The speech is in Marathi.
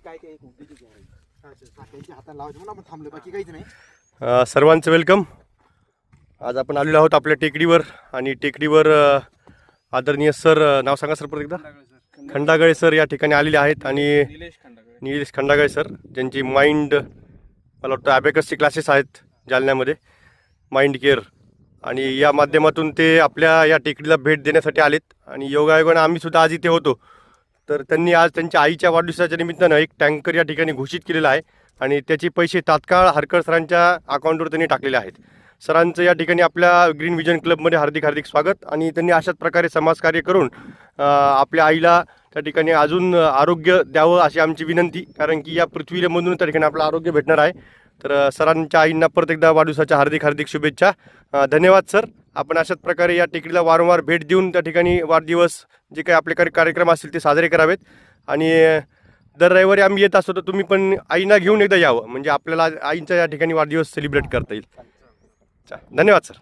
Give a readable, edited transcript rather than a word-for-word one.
काय काय उद्योजक आहे त्यांच्या हाताला लावायचं म्हणून आपण थांबलो, बाकी काहीच नाही. सर्वांचं वेलकम. आज आपण आलेलो आहोत आपल्या टेकडीवर आणि टेकडीवर आदरणीय सर, नाव सांगा सर परत एकदा. खंडागळे सर या ठिकाणी आलेले आहेत आणि निलेश खंडागळे सर, ज्यांची माइंड, मला वाटतं ॲबॅकसचे क्लासेस आहेत जालन्यामध्ये, माइंड केअर, आणि या माध्यमातून ते आपल्या या टेकडीला भेट देण्यासाठी आलेत. आणि योगायोगानं आम्ही सुद्धा आज इथे होतो, तर त्यांनी आज त्यांच्या आईच्या वाढदिवसाच्या निमित्तानं एक टँकर या ठिकाणी घोषित केलेला आहे आणि त्याचे पैसे तात्काळ हरकळ सरांच्या अकाउंटवर त्यांनी टाकलेले आहेत. सरांचं या ठिकाणी आपल्या ग्रीन विजन क्लबमध्ये हार्दिक हार्दिक स्वागत. आणि त्यांनी अशाच प्रकारे समाजकार्य करून आपल्या आईला त्या ठिकाणी अजून आरोग्य द्यावं अशी आमची विनंती, कारण की या पृथ्वीमधून त्या ठिकाणी आपलं आरोग्य भेटणार आहे. तर सरांच्या आईंना परत एकदा वाढदिवसाच्या हार्दिक हार्दिक शुभेच्छा. धन्यवाद सर. आपण अशाच प्रकारे या टेकडीला वारंवार भेट देऊन त्या ठिकाणी वाढदिवस जे काही आपले कार्यक्रम असतील ते साजरे करावेत. आणि दर रविवारी आम्ही येत असतो, तर तुम्ही पण आईंना घेऊन एकदा यावं, म्हणजे आपल्याला आईंचा या ठिकाणी वाढदिवस सेलिब्रेट करता येईल. धन्यवाद सर.